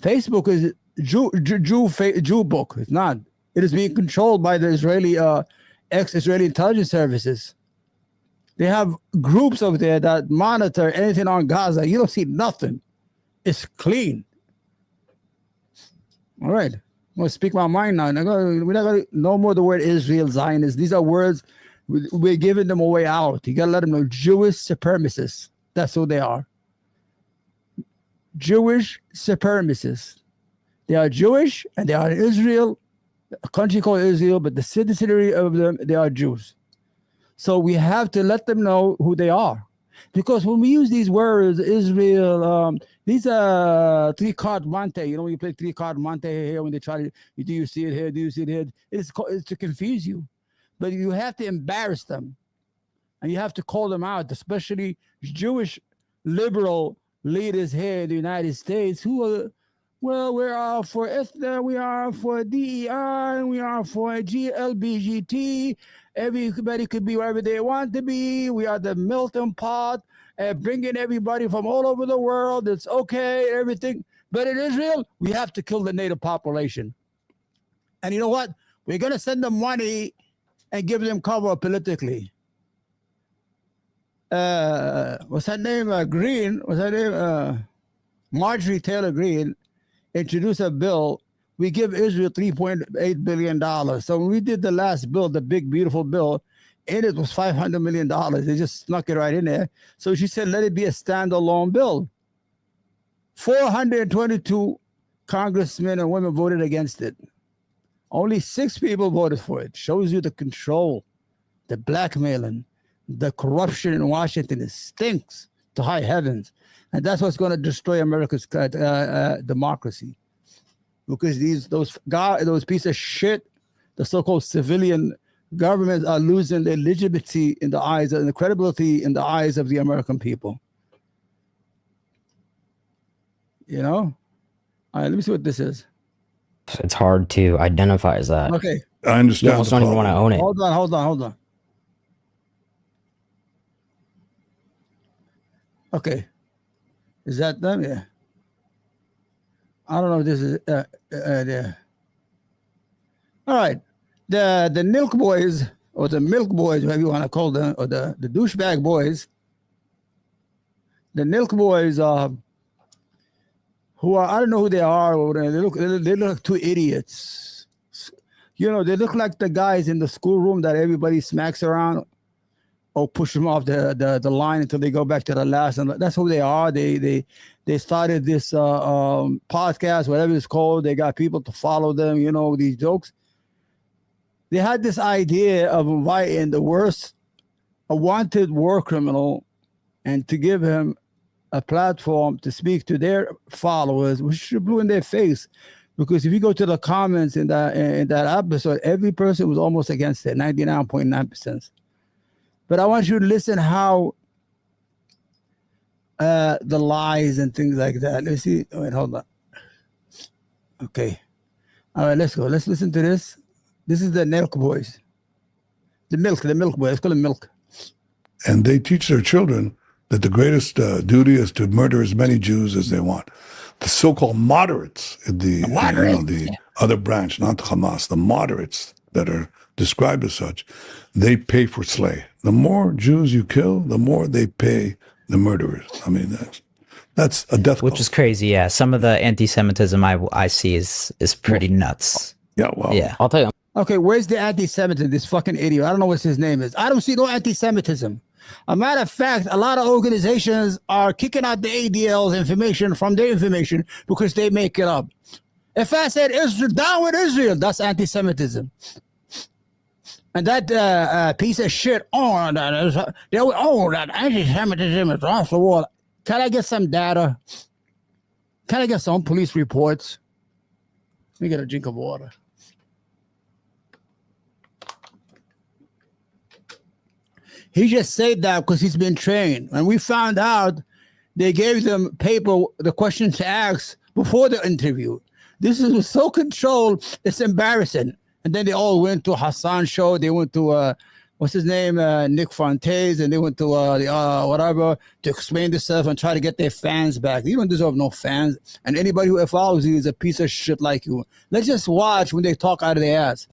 Facebook is Jew book. It's not. It is being controlled by the Israeli ex-Israeli intelligence services. They have groups over there that monitor anything on Gaza. You don't see nothing. It's clean. All right. I'm going to speak my mind now. We're not going to no more the word Israel, Zionist. These are words. We're giving them a way out. You got to let them know. Jewish supremacists. That's who they are. Jewish supremacists. They are Jewish and they are in Israel, a country called Israel, but the citizenry of them, they are Jews. So we have to let them know who they are. Because when we use these words, Israel, these are three-card Monte. You know, when you play three-card Monte here, when they try to, do you see it here? Do you see it here? It's to confuse you. But you have to embarrass them. And you have to call them out, especially Jewish liberal leaders here in the United States who are, well, we are for IFTA, we are for DEI, we are for LBGT. Everybody could be wherever they want to be. We are the melting pot, bringing everybody from all over the world. It's okay, everything. But in Israel, we have to kill the native population. And you know what? We're going to send them money and give them cover politically. What's her name? Green. What's her name? Marjorie Taylor Greene introduced a bill. We give Israel $3.8 billion. So when we did the last bill, the big, beautiful bill, in it was $500 million. They just snuck it right in there. So she said, let it be a standalone bill. 422 congressmen and women voted against it. Only 6 people voted for it. Shows you the control, the blackmailing, the corruption in Washington. It stinks to high heavens. And that's what's going to destroy America's democracy. Because those pieces of shit, the so-called civilian governments are losing their legitimacy in the eyes and the credibility in the eyes of the American people. You know? All right, let me see what this is. It's hard to identify as that. Okay. I understand. You almost don't even want to own it. Hold on. Okay. Is that them? Yeah. I don't know if this is there. All right. The milk boys, or the milk boys, whatever you want to call them, or the douchebag boys. The milk boys who are, I don't know who they are, or they look like 2 idiots. You know, they look like the guys in the schoolroom that everybody smacks around or push them off the line until they go back to the last. And that's who they are. They started this podcast, whatever it's called. They got people to follow them, you know, these jokes. They had this idea of inviting a wanted war criminal, and to give him a platform to speak to their followers, which blew in their face. Because if you go to the comments in that episode, every person was almost against it, 99.9%. But I want you to listen how the lies and things like that. Let's see. Wait, hold on. Okay. All right, let's go. Let's listen to this. This is the milk boys. The milk boys. Let's call them milk. And they teach their children that the greatest duty is to murder as many Jews as they want. The so-called moderates, the other branch, not the Hamas, the moderates that are described as such, they pay for slay. The more Jews you kill, the more they pay the murderers. I mean, that's a death Which is crazy, yeah. Some of the anti-Semitism I see is pretty nuts. Yeah, well. Yeah. I'll tell you. Okay, where's the anti-Semitism? This fucking idiot. I don't know what his name is. I don't see no anti-Semitism. A matter of fact, a lot of organizations are kicking out the ADL's information from their information because they make it up. If I said Israel, down with Israel, that's anti-Semitism. And that piece of shit, that anti-Semitism is off the wall. Can I get some data? Can I get some police reports? Let me get a drink of water. He just said that because he's been trained. And we found out they gave them the questions to ask before the interview. This was so controlled, it's embarrassing. And then they all went to Hassan's show. They went to, what's his name, Nick Fontaine, and they went to whatever to explain themselves and try to get their fans back. You don't deserve no fans, and anybody who follows you is a piece of shit like you. Let's just watch when they talk out of their ass.